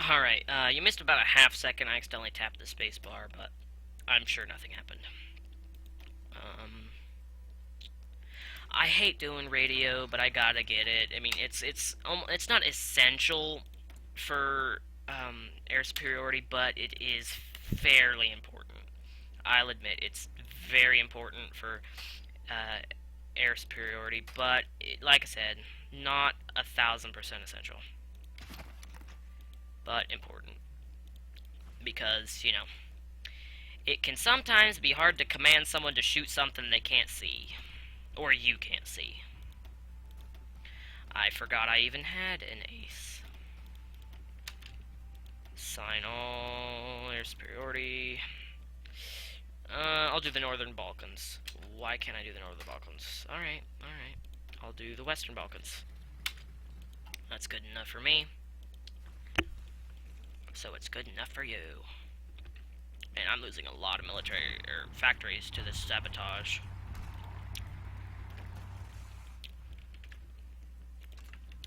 Alright, you missed about a half second. I accidentally tapped the space bar, but I'm sure nothing happened. I hate doing radio, but I gotta get it. I mean, it's not essential for air superiority, but it is fairly important. I'll admit it's very important for uh, air superiority, but like I said, not 1,000% essential, but important because it can sometimes be hard to command someone to shoot something they can't see or you can't see. I forgot I even had an ace. Sign all, air superiority. I'll do the Northern Balkans. Why can't I do the Northern Balkans? Alright, alright. I'll do the Western Balkans. That's good enough for me. So it's good enough for you. And I'm losing a lot of military factories to this sabotage.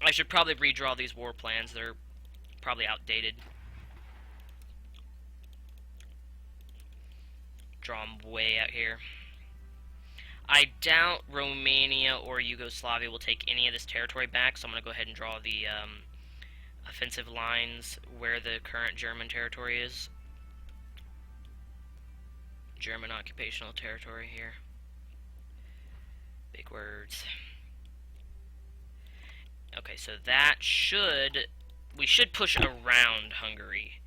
I should probably redraw these war plans. They're probably outdated. Draw them way out here. I doubt Romania or Yugoslavia will take any of this territory back, so I'm going to go ahead and draw the offensive lines where the current German territory is. German occupational territory here. Big words. Okay, so that we should push around Hungary.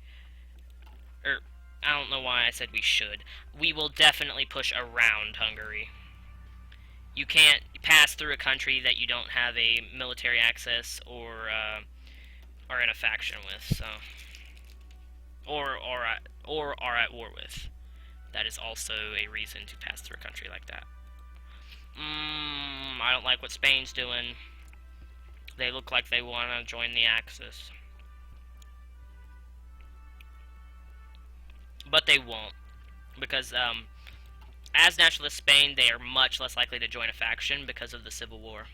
I don't know why I said we should. We will definitely push around Hungary. You can't pass through a country that you don't have a military access or are in a faction with, so or are at war with. That is also a reason to pass through a country like that. I don't like what Spain's doing. They look like they want to join the Axis. But they won't. Because, as nationalist Spain, they are much less likely to join a faction because of the Civil War.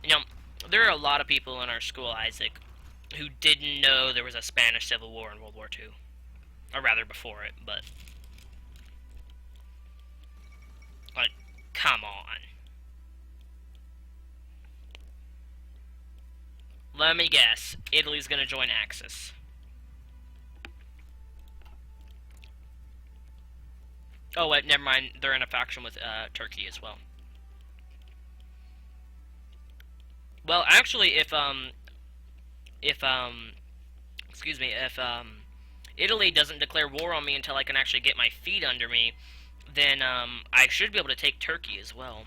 You know, there are a lot of people in our school, Isaac, who didn't know there was a Spanish Civil War in World War II. Or rather, before it, but... like, come on. Let me guess. Italy's gonna join Axis. Oh, wait, never mind. They're in a faction with Turkey as well. Well, actually, excuse me, if Italy doesn't declare war on me until I can actually get my feet under me, then I should be able to take Turkey as well.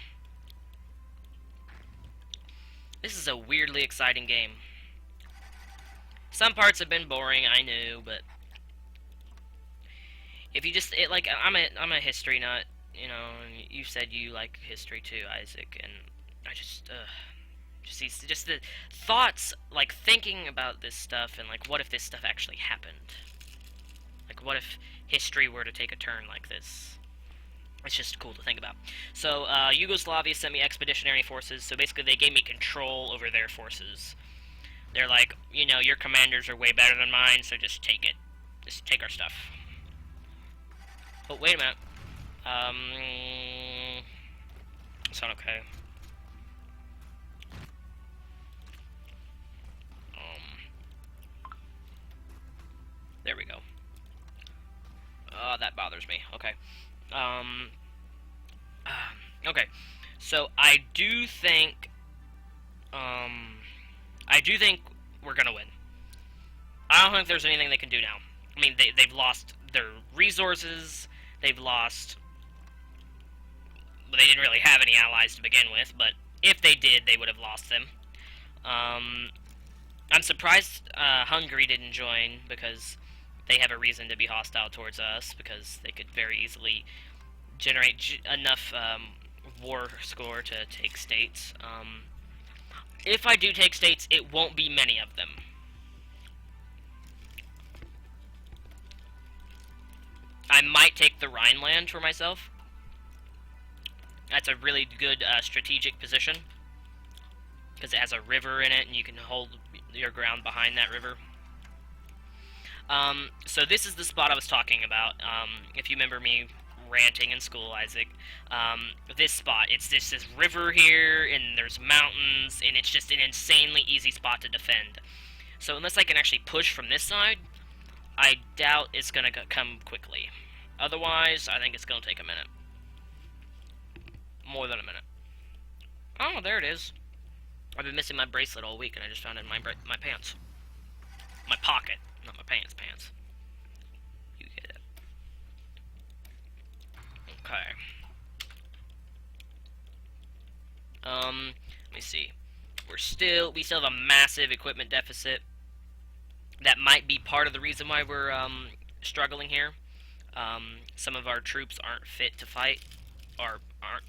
This is a weirdly exciting game. Some parts have been boring, I knew, but if you just I'm a history nut, you know. And you said you like history too, Isaac, and I just the thoughts, like thinking about this stuff and like what if this stuff actually happened? Like what if history were to take a turn like this? It's just cool to think about. So, Yugoslavia sent me expeditionary forces, so basically they gave me control over their forces. They're like, you know, your commanders are way better than mine, so just take it. Just take our stuff. Oh, wait a minute. It's not okay. There we go. That bothers me. Okay. Okay, so I do think we're gonna win. I don't think there's anything they can do now. I mean, they've lost their resources. They've lost. Well, they didn't really have any allies to begin with, but if they did, they would have lost them. I'm surprised Hungary didn't join because they have a reason to be hostile towards us because they could very easily generate enough war score to take states. If I do take states, it won't be many of them. I might take the Rhineland for myself. That's a really good strategic position. because it has a river in it, and you can hold your ground behind that river. So this is the spot I was talking about. If you remember me ranting in school, Isaac, this spot, it's this river here, and there's mountains, and it's just an insanely easy spot to defend. So unless I can actually push from this side, I doubt it's gonna come quickly. Otherwise, I think it's gonna take a minute. More than a minute. Oh, there it is. I've been missing my bracelet all week, and I just found it in my pants. My pocket, not my pants. You get it. Okay. Let me see. We still have a massive equipment deficit. That might be part of the reason why we're struggling here. Some of our troops aren't fit to fight, or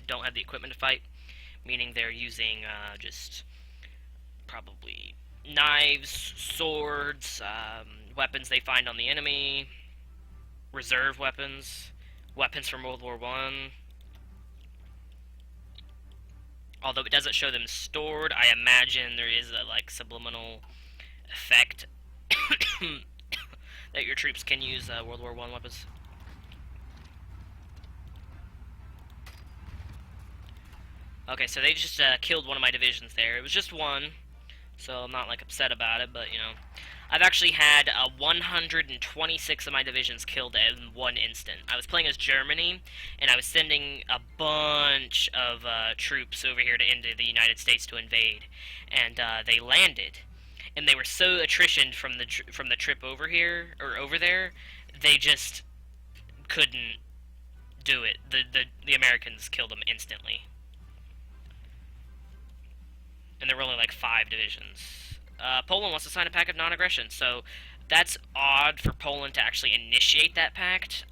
don't have the equipment to fight, meaning they're using just probably knives, swords, weapons they find on the enemy, reserve weapons, weapons from World War I. Although it doesn't show them stored, I imagine there is a like subliminal effect that your troops can use World War I weapons. Okay, so they just killed one of my divisions there. It was just one, so I'm not like upset about it, but you know. I've actually had 126 of my divisions killed in one instant. I was playing as Germany, and I was sending a bunch of troops over here into the United States to invade, and they landed, and they were so attritioned from the trip over here or over there, they just couldn't do it. The Americans killed them instantly, and there were only like 5 divisions. Poland wants to sign a pact of non-aggression, so that's odd for Poland to actually initiate that pact.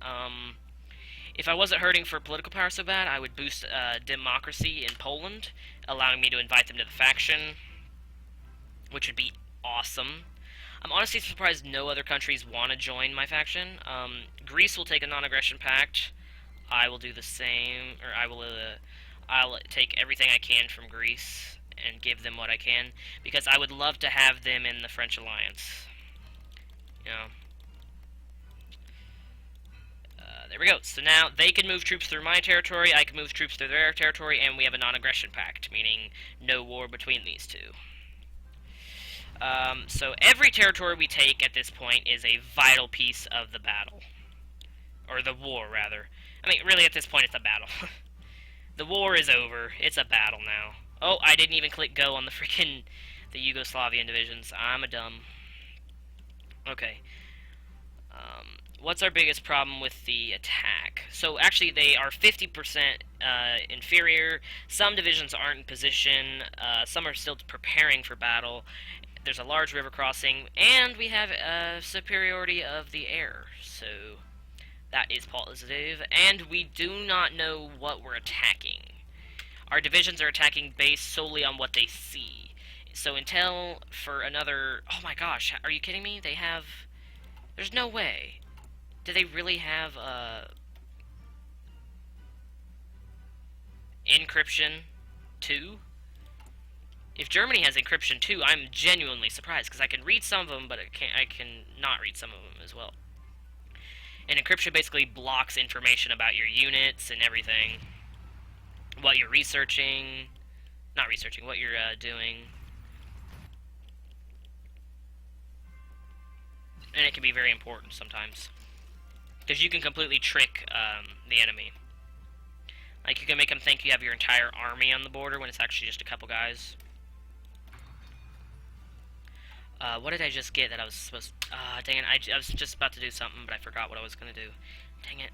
If I wasn't hurting for political power so bad, I would boost democracy in Poland, allowing me to invite them to the faction, which would be awesome. I'm honestly surprised no other countries want to join my faction. Greece will take a non-aggression pact. I will do the same, or I'll take everything I can from Greece and give them what I can, because I would love to have them in the French alliance. You know. There we go. So now they can move troops through my territory, I can move troops through their territory, and we have a non-aggression pact, meaning no war between these two. So every territory we take at this point is a vital piece of the battle. Or the war, rather. I mean, really, at this point, it's a battle. The war is over. It's a battle now. Oh, I didn't even click go on the freaking the Yugoslavian divisions. I'm a dumb. Okay. What's our biggest problem with the attack? So actually, they are 50% inferior. Some divisions aren't in position. Some are still preparing for battle. There's a large river crossing, and we have a superiority of the air. So that is positive. And we do not know what we're attacking. Our divisions are attacking based solely on what they see. So until for another... Oh my gosh, are you kidding me? They have... There's no way. Do they really have encryption 2? If Germany has encryption 2, I'm genuinely surprised, because I can read some of them, but I can not read some of them as well. And encryption basically blocks information about your units and everything. What you're researching, what you're doing. And it can be very important sometimes, because you can completely trick the enemy. Like, you can make them think you have your entire army on the border when it's actually just a couple guys. What did I just get that I was supposed to... dang it, I was just about to do something, but I forgot what I was going to do. Dang it.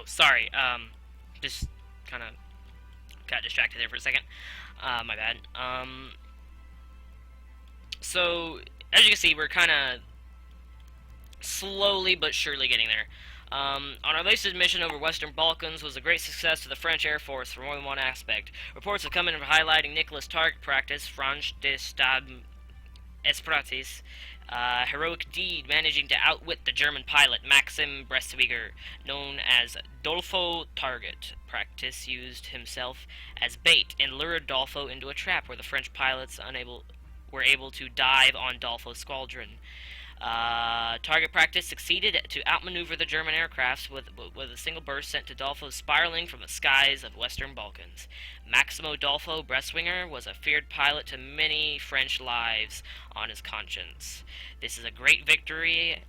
Oh, sorry. Just kind of got distracted there for a second. My bad. So as you can see, we're kind of slowly but surely getting there. On our latest mission over Western Balkans was a great success to the French Air Force for more than one aspect. Reports have come in highlighting Nicholas' target practice, Franche de Stade Espratis, heroic deed managing to outwit the German pilot Maxim Brestweger, known as Dolfo Target. Practice used himself as bait and lured Dolfo into a trap where the French pilots were able to dive on Dolfo's squadron. Target practice succeeded to outmaneuver the German aircrafts with a single burst sent to Dolfo spiraling from the skies of Western Balkans. Maximo Dolfo Brestwinger was a feared pilot to many French lives on his conscience. This is a great victory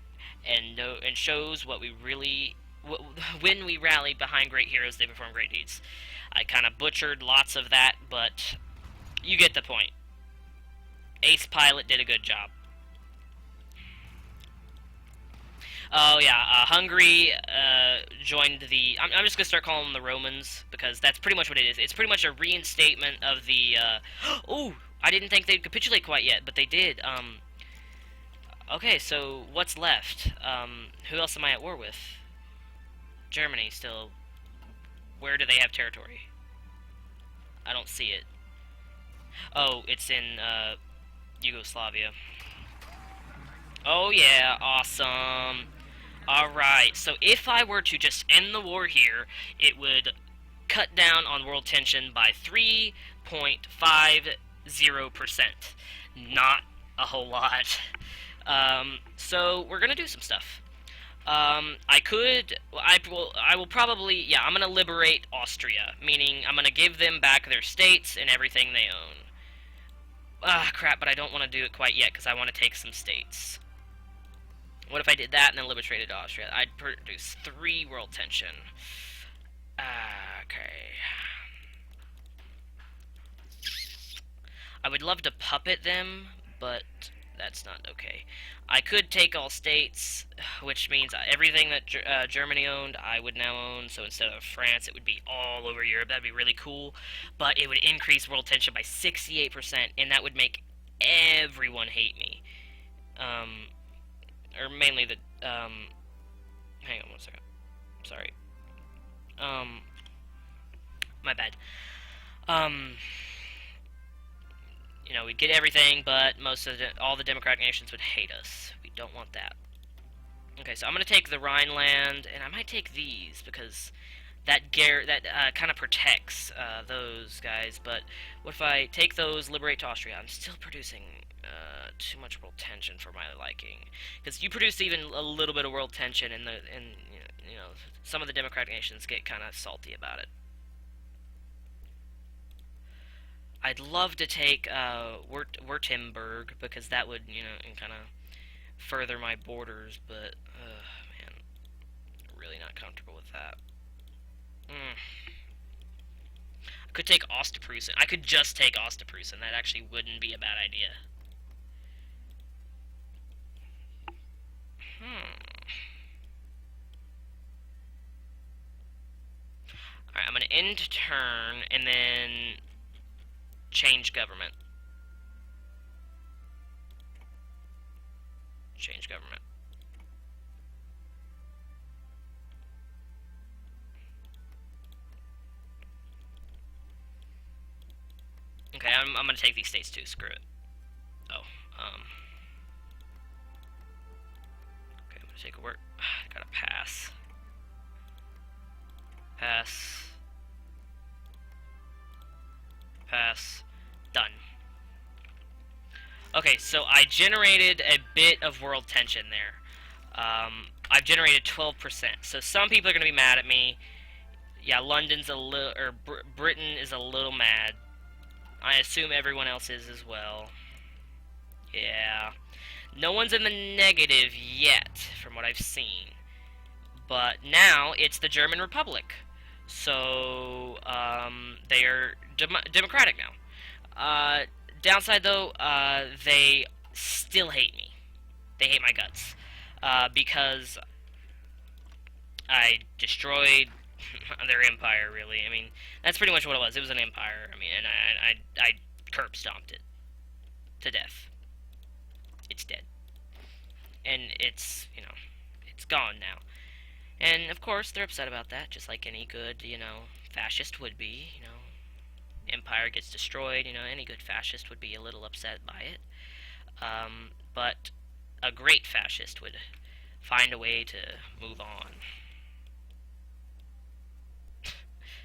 and shows what we really when we rally behind great heroes, they perform great deeds. I kind of butchered lots of that, but you get the point. Ace Pilot did a good job. Oh yeah, Hungary joined the. I'm just gonna start calling them the Romans because that's pretty much what it is. It's pretty much a reinstatement of the. Oh, I didn't think they'd capitulate quite yet, but they did. Okay, so what's left? Who else am I at war with? Germany still. Where do they have territory? I don't see it. Oh, it's in Yugoslavia. Oh yeah, awesome. Alright, so if I were to just end the war here, it would cut down on world tension by 3.50%. Not a whole lot. So we're gonna do some stuff. I will probably, yeah, I'm gonna liberate Austria, meaning I'm gonna give them back their states and everything they own. Ah, crap, but I don't want to do it quite yet because I want to take some states. What if I did that and then liberated Austria? I'd produce 3 world tension. Okay. I would love to puppet them, but that's not okay. I could take all states, which means everything that Germany owned, I would now own. So instead of France, it would be all over Europe. That'd be really cool. But it would increase world tension by 68%, and that would make everyone hate me. Or mainly the, hang on one second. Sorry. My bad. You know, we'd get everything, but all the democratic nations would hate us. We don't want that. Okay, so I'm gonna take the Rhineland, and I might take these because that kind of protects those guys. But what if I take those, liberate Austria? I'm still producing too much world tension for my liking, because you produce even a little bit of world tension, and you know some of the democratic nations get kind of salty about it. I'd love to take Württemberg because that would kind of further my borders, but man, really not comfortable with that. I could take Ostpreußen. I could just take Ostpreußen. That actually wouldn't be a bad idea. Alright, I'm going to end turn and then change government. Change government. Okay, I'm going to take these states too. Screw it. Oh, okay, I'm going to take a work. Gotta pass. Pass. Pass. Done. Okay, so I generated a bit of world tension there. I've generated 12%. So some people are going to be mad at me. Yeah, London's a little, or Britain is a little mad. I assume everyone else is as well. Yeah. No one's in the negative yet, from what I've seen. But now it's the German Republic. So, they are democratic now. Downside, though, they still hate me. They hate my guts. Because I destroyed their empire, really. I mean, that's pretty much what it was. It was an empire. I mean, and I curb stomped it to death. It's dead, and it's gone now. And of course, they're upset about that, just like any good, fascist would be. Empire gets destroyed. Any good fascist would be a little upset by it. But a great fascist would find a way to move on.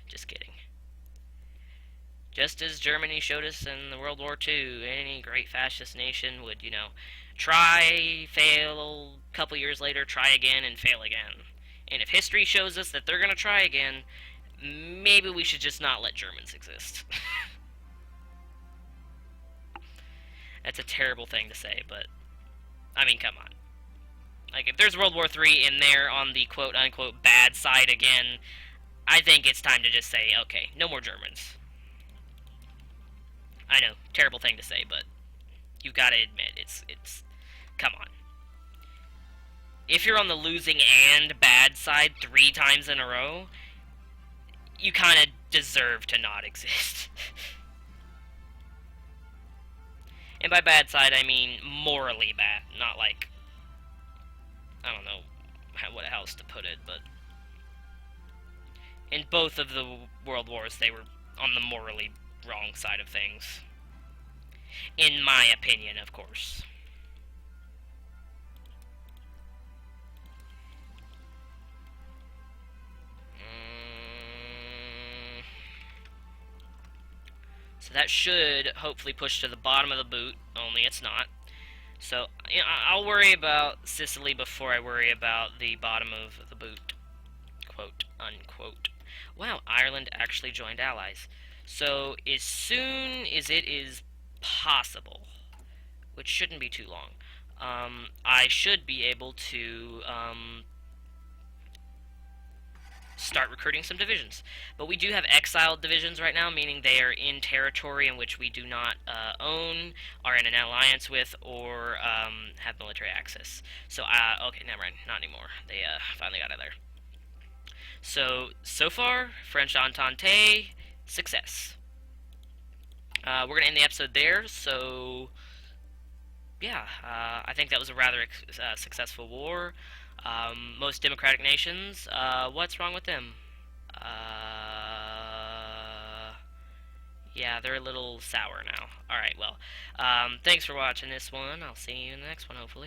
Just kidding. Just as Germany showed us in the World War II, any great fascist nation would, try, fail, a couple years later, try again, and fail again. And if history shows us that they're going to try again, maybe we should just not let Germans exist. That's a terrible thing to say, but, I mean, come on. Like, if there's World War III in there on the quote-unquote bad side again, I think it's time to just say, okay, no more Germans. I know, terrible thing to say, but you've got to admit, come on. If you're on the losing and bad side 3 times in a row, you kind of deserve to not exist. And by bad side, I mean morally bad, not like, I don't know what else to put it, but in both of the world wars, they were on the morally wrong side of things. In my opinion, of course. So that should hopefully push to the bottom of the boot, only it's not. So, I'll worry about Sicily before I worry about the bottom of the boot. Quote, unquote. Wow, Ireland actually joined allies. So, as soon as it is possible, which shouldn't be too long, I should be able to start recruiting some divisions. But we do have exiled divisions right now, meaning they are in territory in which we do not own, are in an alliance with, or have military access. So, okay, never mind, not anymore. They finally got out of there. So far, French Entente, success. We're going to end the episode there, so yeah, I think that was a rather successful war. Most democratic nations, what's wrong with them? Yeah, they're a little sour now. Alright, well, thanks for watching this one. I'll see you in the next one, hopefully.